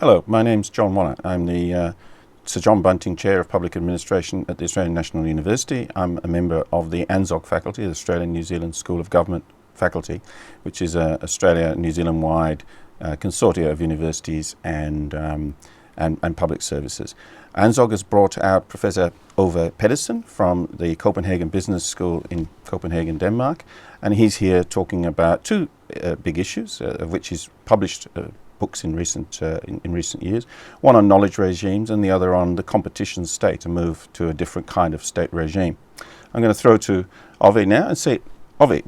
Hello, my name's John Wanner. I'm the Sir John Bunting Chair of Public Administration at the Australian National University. I'm a member of the ANZSOG faculty, the Australian New Zealand School of Government faculty, which is a Australia, New Zealand-wide consortia of universities and public services. ANZSOG has brought out Professor Ove Pedersen from the Copenhagen Business School in Copenhagen, Denmark, and he's here talking about two big issues, of which he's published books in recent years. One on knowledge regimes and the other on the competition state, a move to a different kind of state regime. I'm going to throw to Ove now and say, Ove,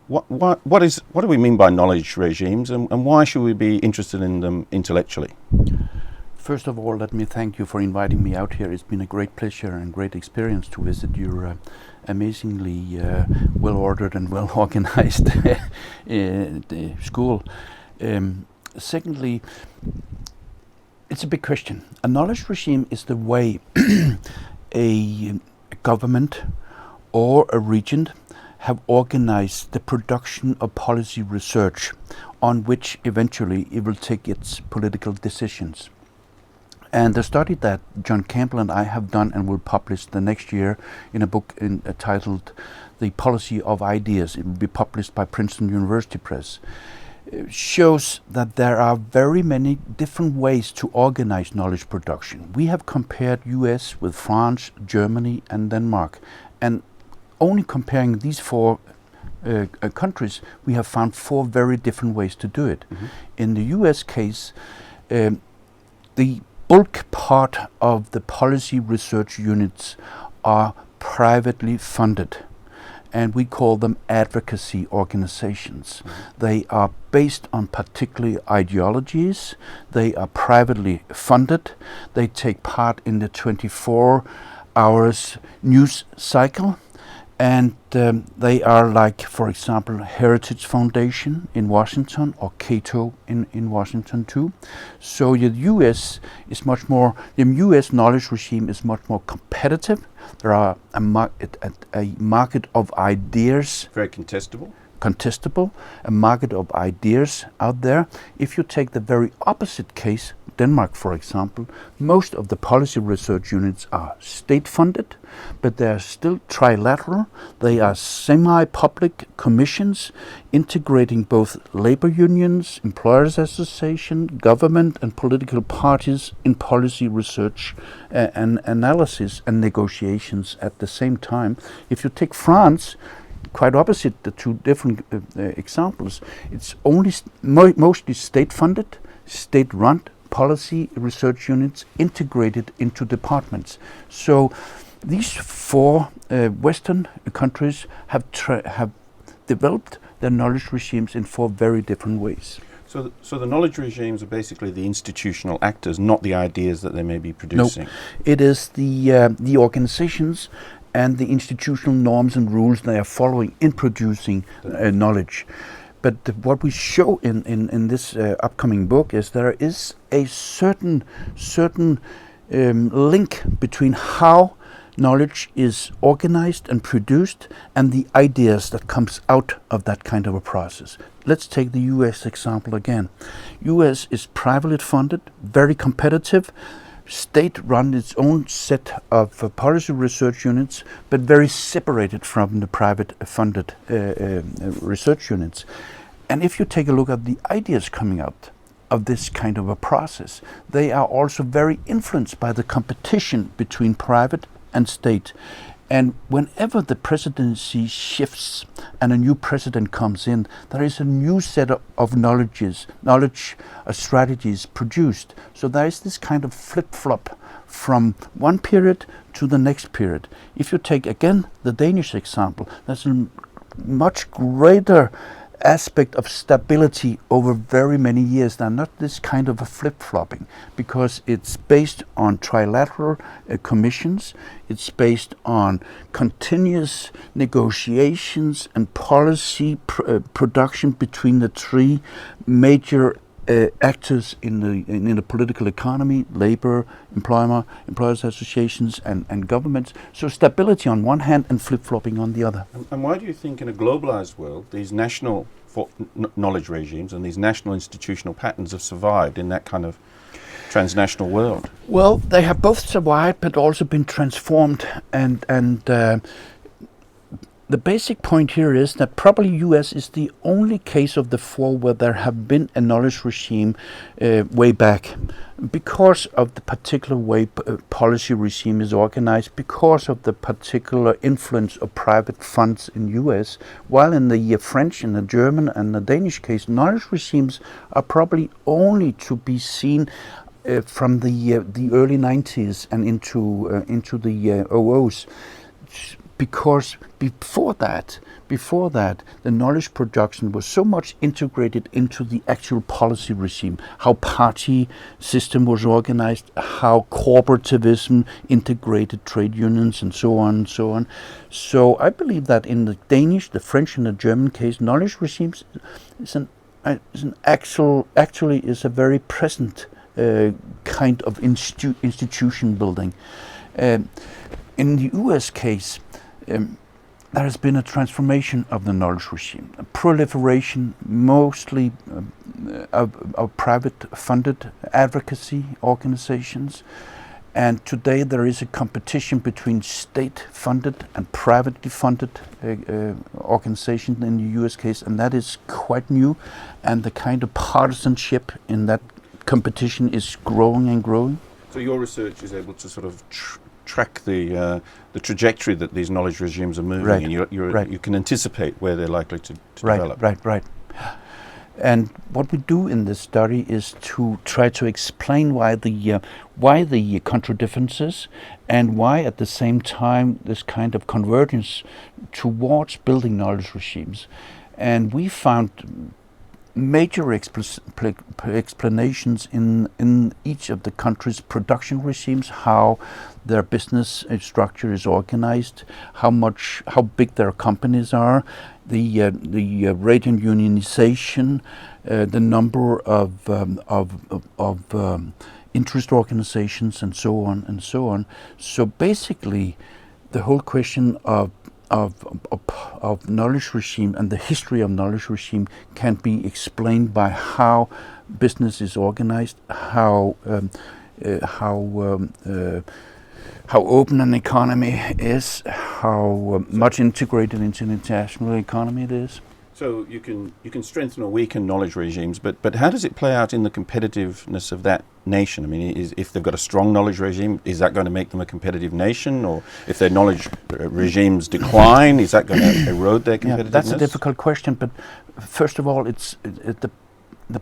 what do we mean by knowledge regimes and why should we be interested in them intellectually? First of all, let me thank you for inviting me out here. It's been a great pleasure and great experience to visit your amazingly well-ordered and well-organized school. Secondly, it's a big question. A knowledge regime is the way a government or a region have organized the production of policy research on which eventually it will take its political decisions. And the study that John Campbell and I have done and will publish the next year in a book titled The Policy of Ideas, it will be published by Princeton University Press, shows that there are very many different ways to organize knowledge production. We have compared US with France, Germany and Denmark, and only comparing these four countries we have found four very different ways to do it. Mm-hmm. In the US case, the bulk part of the policy research units are privately funded, and we call them advocacy organizations. Mm-hmm. They are based on particular ideologies, they are privately funded, they take part in the 24 hours news cycle, and they are like, for example, Heritage Foundation in Washington or Cato in Washington too. So the US is much more, the US knowledge regime is much more competitive. There are a market of ideas. Very contestable. A market of ideas out there. If you take the very opposite case, Denmark, for example, most of the policy research units are state-funded, but they are still trilateral. They are semi-public commissions integrating both labor unions, employers' association, government and political parties in policy research and analysis and negotiations at the same time. If you take France, quite opposite the two different examples, it's only mostly state-funded, state-run policy research units integrated into departments. So these four Western countries have developed their knowledge regimes in four very different ways. So the knowledge regimes are basically the institutional actors, not the ideas that they may be producing. No, it is the organizations and the institutional norms and rules they are following in producing knowledge. But what we show in this upcoming book is there is a certain link between how knowledge is organized and produced and the ideas that comes out of that kind of a process. Let's take the US example again. US is privately funded, very competitive. State run its own set of policy research units, but very separated from the private funded research units. And if you take a look at the ideas coming out of this kind of a process, they are also very influenced by the competition between private and state. And whenever the presidency shifts and a new president comes in, there is a new set of knowledge strategies produced. So there is this kind of flip-flop from one period to the next period. If you take again the Danish example, there's a much greater aspect of stability over very many years. They're not this kind of a flip-flopping because it's based on trilateral commissions. It's based on continuous negotiations and policy production between the three major actors in the political economy: labor, employers associations and governments. So stability on one hand and flip-flopping on the other. And why do you think in a globalized world these national knowledge regimes and these national institutional patterns have survived in that kind of transnational world? Well, they have both survived but also been transformed, and the basic point here is that probably US is the only case of the four where there have been a knowledge regime way back, because of the particular way policy regime is organized, because of the particular influence of private funds in US, while in the French and the German and the Danish case, knowledge regimes are probably only to be seen from the early 90s and into the 00s. Because before that, the knowledge production was so much integrated into the actual policy regime, how party system was organized, how corporativism integrated trade unions, and so on and so on. So I believe that in the Danish, the French, and the German case, knowledge regimes is actually is a very present kind of institution building. In the US case, there has been a transformation of the knowledge regime, a proliferation mostly of private funded advocacy organizations, and today there is a competition between state funded and privately funded organizations in the US case, and that is quite new, and the kind of partisanship in that competition is growing and growing. So your research is able to sort of track the trajectory that these knowledge regimes are moving, right. and you can anticipate where they're likely to develop. Right. And what we do in this study is to try to explain why the contradifferences, and why at the same time this kind of convergence towards building knowledge regimes. And we found major explanations in each of the countries' production regimes, how their business structure is organized, how big their companies are, the rate of unionization, the number of interest organizations, and so on and so on. So basically, the whole question of knowledge regime and the history of knowledge regime can be explained by how business is organized, how open an economy is, how much integrated into the international economy it is. So you can strengthen or weaken knowledge regimes, but how does it play out in the competitiveness of that nation? I mean, if they've got a strong knowledge regime, is that going to make them a competitive nation? Or if their knowledge regimes decline, is that going to erode their competitiveness? Yeah, that's a difficult question, but first of all, the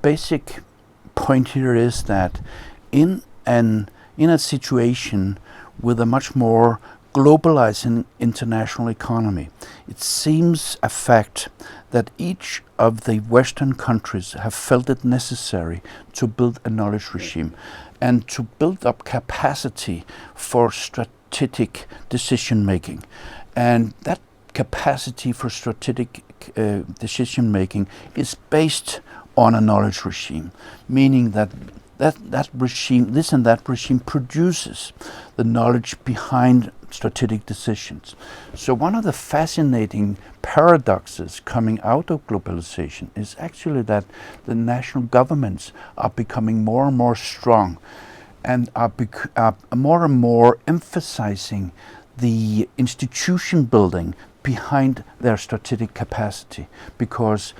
basic point here is that in a situation with a much more globalizing international economy, it seems a fact that each of the Western countries have felt it necessary to build a knowledge regime and to build up capacity for strategic decision making. And that capacity for strategic decision making is based on a knowledge regime, meaning that regime produces the knowledge behind strategic decisions. So one of the fascinating paradoxes coming out of globalization is actually that the national governments are becoming more and more strong, and are more and more emphasizing the institution building behind their strategic capacity, because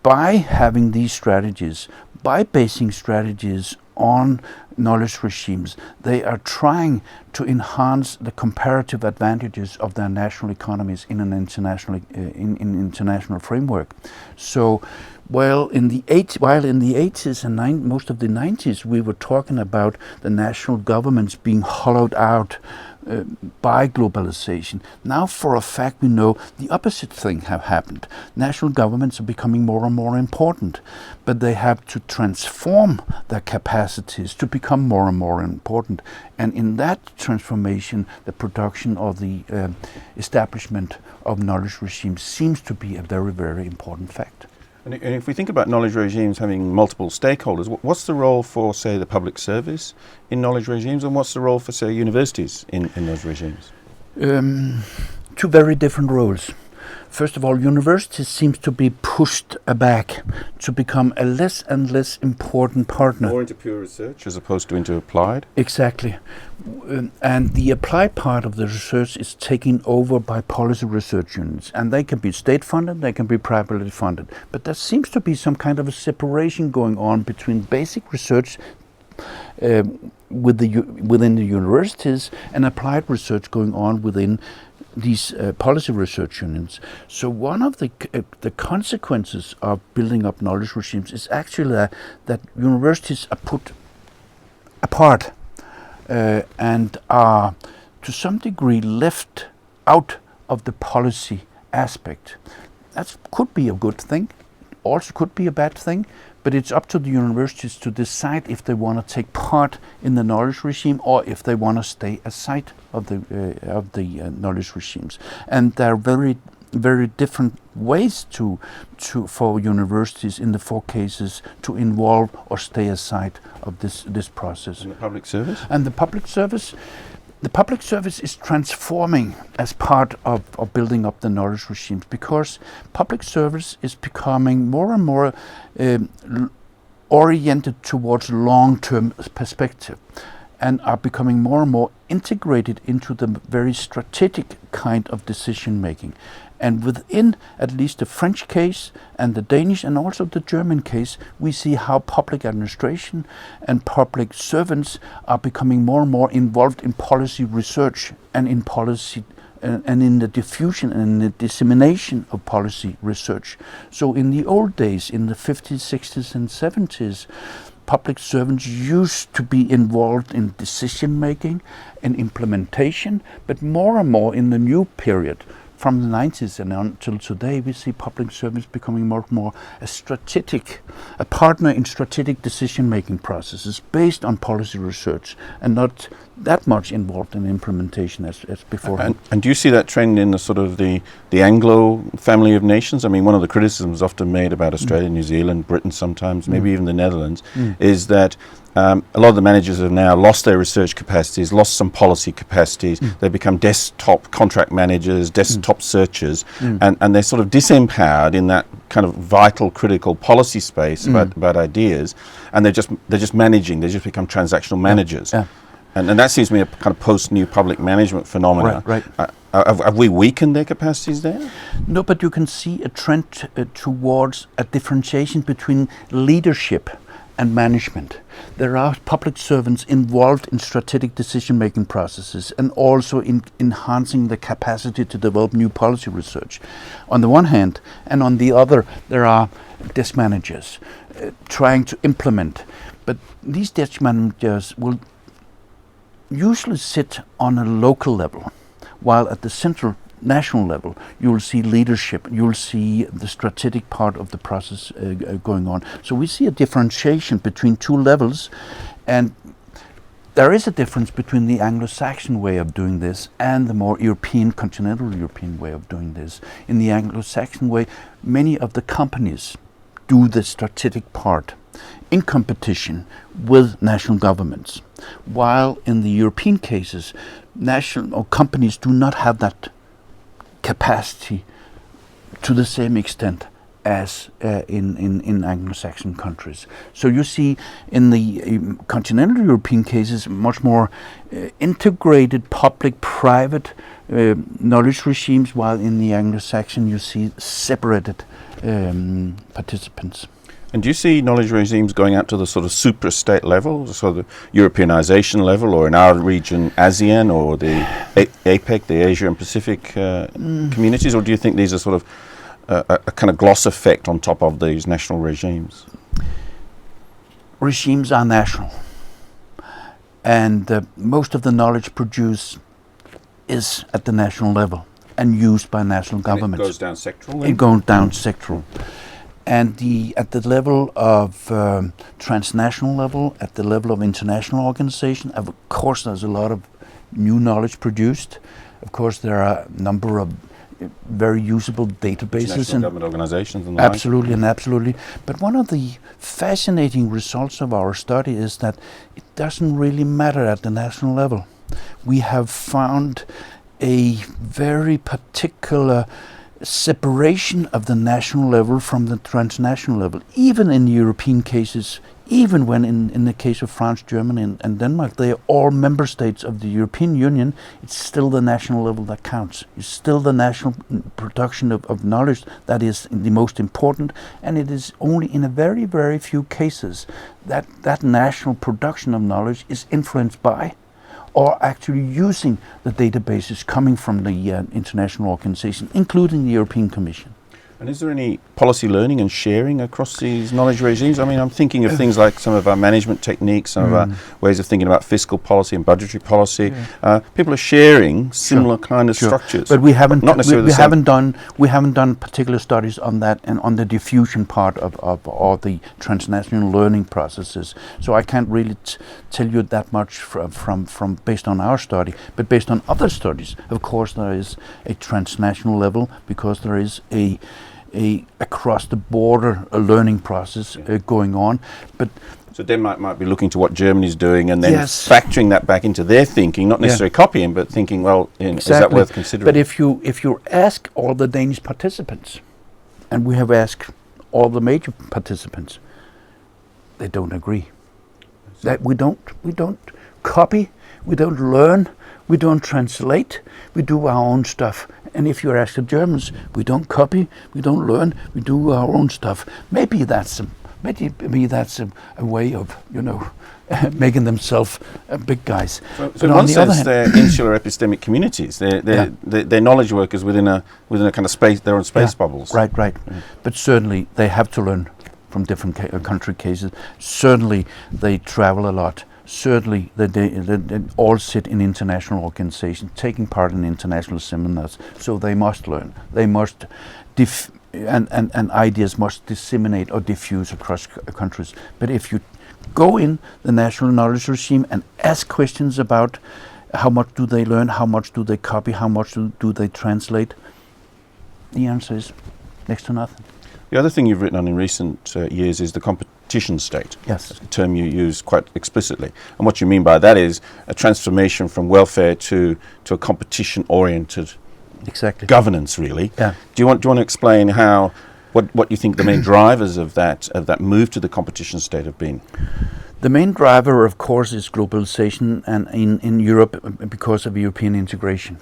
by having these strategies, by basing strategies on knowledge regimes, they are trying to enhance the comparative advantages of their national economies in an international framework. So, while in the 80s and most of the 90s, we were talking about the national governments being hollowed out by globalization. Now, for a fact, we know the opposite thing have happened. National governments are becoming more and more important, but they have to transform their capacities to become more and more important. And in that transformation, the production or the establishment of knowledge regimes seems to be a very, very important fact. And if we think about knowledge regimes having multiple stakeholders, what's the role for, say, the public service in knowledge regimes, and what's the role for, say, universities in those regimes? Two very different roles. First of all, universities seems to be pushed back to become a less and less important partner. More into pure research as opposed to into applied? Exactly. And the applied part of the research is taken over by policy research units. And they can be state-funded, they can be privately funded. But there seems to be some kind of a separation going on between basic research within the universities and applied research going on within these policy research units. So one of the consequences of building up knowledge regimes is actually that universities are put apart and are to some degree left out of the policy aspect. That could be a good thing, also could be a bad thing, but it's up to the universities to decide if they want to take part in the knowledge regime or if they want to stay aside of the knowledge regimes. And there are very, very different ways for universities in the 4 cases to involve or stay aside of this process. And the public service? And the public service is transforming as part of building up the knowledge regimes, because public service is becoming more and more oriented towards long-term perspective and are becoming more and more integrated into the very strategic kind of decision making. And within at least the French case and the Danish and also the German case, we see how public administration and public servants are becoming more and more involved in policy research and in policy and in the diffusion and the dissemination of policy research. So in the old days, in the 50s, 60s and 70s, public servants used to be involved in decision making and implementation, but more and more in the new period, from the 90s and until today, we see public service becoming more and more a partner in strategic decision-making processes based on policy research and not that much involved in implementation as before. And do you see that trend in the sort of the Anglo family of nations? I mean, one of the criticisms often made about Australia, New Zealand, Britain sometimes, maybe even the Netherlands, is that a lot of the managers have now lost their research capacities, lost some policy capacities. They become desktop contract managers, desktop searchers, and they're sort of disempowered in that kind of vital, critical policy space about ideas, and they're just managing. They just become transactional managers. Yeah. And that seems to me a kind of post-new public management phenomenon. Right. Have we weakened their capacities there? No, but you can see a trend towards a differentiation between leadership and management. There are public servants involved in strategic decision-making processes and also in enhancing the capacity to develop new policy research on the one hand, and on the other there are desk managers trying to implement. But these desk managers will usually sit on a local level, while at the central national level you will see leadership, you will see the strategic part of the process going on. So we see a differentiation between 2 levels, and there is a difference between the Anglo-Saxon way of doing this and the more continental European way of doing this. In the Anglo-Saxon way, many of the companies do the strategic part in competition with national governments, while in the European cases, national or companies do not have that capacity to the same extent as in Anglo-Saxon countries. So you see in the continental European cases much more integrated public-private knowledge regimes, while in the Anglo-Saxon you see separated participants. And do you see knowledge regimes going out to the sort of supra-state level, so the Europeanization level, or in our region ASEAN, or the APEC, the Asia and Pacific communities, or do you think these are sort of a kind of gloss effect on top of these national regimes? Regimes are national, and most of the knowledge produced is at the national level and used by national governments. It goes down sectoral then? It goes down sectoral. And at the level of transnational level, at the level of international organization, of course there's a lot of new knowledge produced. Of course there are a number of very usable databases and government organizations and the absolutely. But one of the fascinating results of our study is that it doesn't really matter at the national level. We have found a very particular separation of the national level from the transnational level, even in European cases, even when in the case of France, Germany and Denmark, they are all member states of the European Union, it's still the national level that counts. It's still the national production of knowledge that is the most important, and it is only in a very, very few cases that national production of knowledge is influenced by or actually using the databases coming from the international organization, including the European Commission. And is there any policy learning and sharing across these knowledge regimes? I mean, I'm thinking of things like some of our management techniques, some of our ways of thinking about fiscal policy and budgetary policy. People are sharing similar kind of structures, but we haven't. Not necessarily we haven't done particular studies on that and on the diffusion part of all the transnational learning processes. So I can't really tell you that much from based on our study, but based on other studies, of course, there is a transnational level because there is a across the border learning process going on. But so Denmark might be looking to what Germany's doing and then factoring that back into their thinking, not necessarily copying, but thinking, well, is that worth considering? But if you ask all the Danish participants, and we have asked all the major participants, they don't agree. That we don't copy, we don't learn, we don't translate, we do our own stuff. And if you ask the Germans, we don't copy, we don't learn, we do our own stuff. Maybe that's a way of, making themselves big guys. So in one sense, they're insular epistemic communities. They're knowledge workers within a kind of space. They're in space bubbles. Right. But certainly they have to learn from different country cases. Certainly they travel a lot. Certainly, they all sit in international organizations, taking part in international seminars. So they must learn. They must, and ideas must disseminate or diffuse across countries. But if you go in the national knowledge regime and ask questions about how much do they learn, how much do they copy, how much do they translate, the answer is next to nothing. The other thing you've written on in recent years is the competition state. Yes. A term you use quite explicitly. And what you mean by that is a transformation from welfare to a competition-oriented governance, really. Yeah. Do you want to explain what you think the main drivers of that move to the competition state have been? The main driver, of course, is globalization, and in Europe because of European integration.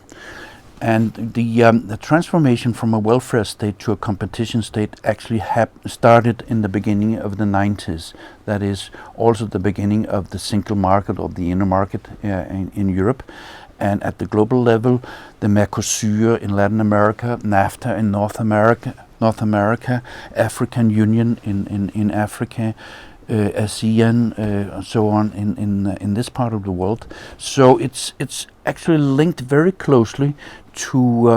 And the transformation from a welfare state to a competition state actually started in the beginning of the 90s. That is also the beginning of the single market or the inner market in Europe. And at the global level, the Mercosur in Latin America, NAFTA in North America, African Union in Africa, ASEAN, so on in this part of the world. So it's actually linked very closely to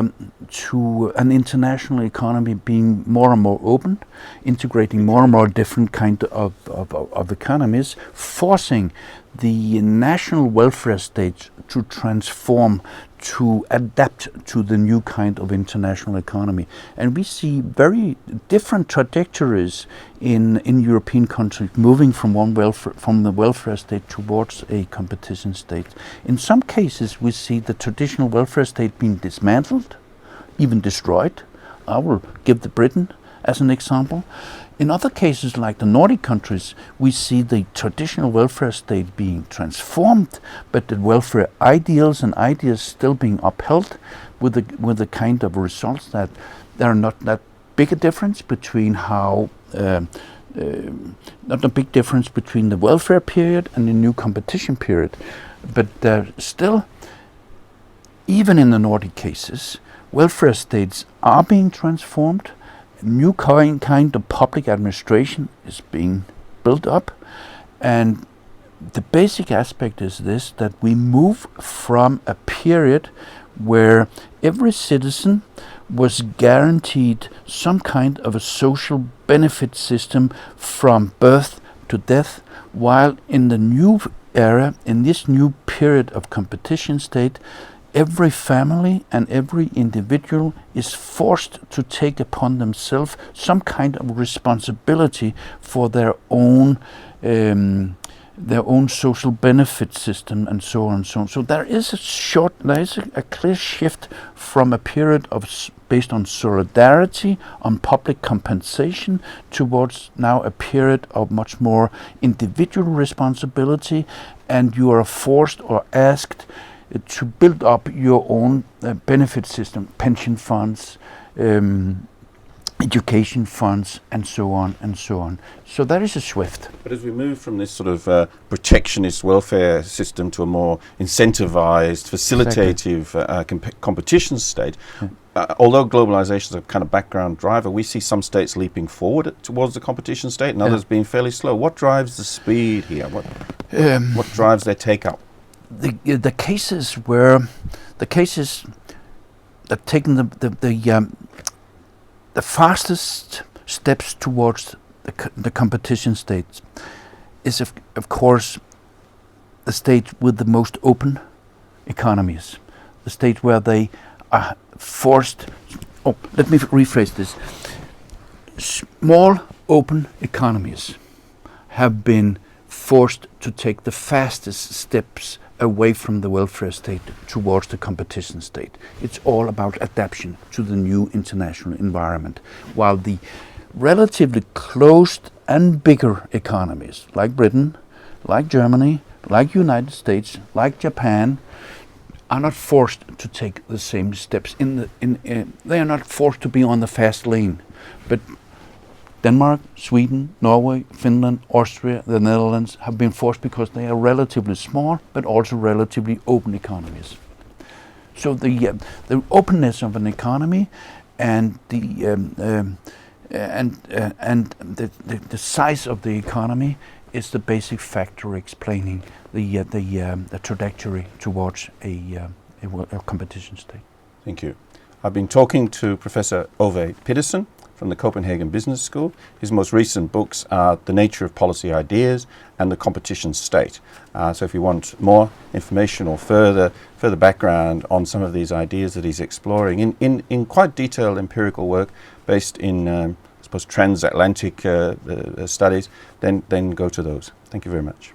an international economy being more and more open, integrating more and more different kind of economies, forcing the national welfare state to transform, to adapt to the new kind of international economy. And we see very different trajectories in European countries moving from the welfare state towards a competition state. In some cases we see the traditional welfare state being dismantled, even destroyed. I will give the Britain as an example. In other cases, like the Nordic countries, we see the traditional welfare state being transformed, but the welfare ideals and ideas still being upheld with the kind of results that there are not that big a difference between not a big difference between the welfare period and the new competition period. But still, even in the Nordic cases, welfare states are being transformed. New kind of public administration is being built up, and the basic aspect is this, that we move from a period where every citizen was guaranteed some kind of a social benefit system from birth to death, while in the new era, in this new period of competition state, every family and every individual is forced to take upon themselves some kind of responsibility for their own their own social benefit system, and so on and so on. So there is a clear shift from a period of based on solidarity, on public compensation, towards now a period of much more individual responsibility, and you are forced or asked to build up your own benefit system, pension funds, education funds, and so on and so on. So that is a shift. But as we move from this sort of protectionist welfare system to a more incentivized, facilitative competition state, although globalization is a kind of background driver, we see some states leaping forward towards the competition state and others being fairly slow. What drives the speed here? What drives their take-up? The cases that taken the fastest steps towards the competition states is of course the state with the most open economies, the state where they are forced. Let me rephrase this. Small open economies have been forced to take the fastest steps away from the welfare state towards the competition state. It's all about adaptation to the new international environment, while the relatively closed and bigger economies like Britain, like Germany, like United States, like Japan, are not forced to take the same steps. They are not forced to be on the fast lane, but Denmark, Sweden, Norway, Finland, Austria, the Netherlands have been forced because they are relatively small but also relatively open economies. So the openness of an economy and the size of the economy is the basic factor explaining the trajectory towards a competition state. Thank you. I've been talking to Professor Ove Pedersen from the Copenhagen Business School. His most recent books are The Nature of Policy Ideas and The Competition State. So if you want more information or further background on some of these ideas that he's exploring in quite detailed empirical work based in, I suppose, transatlantic studies, then go to those. Thank you very much.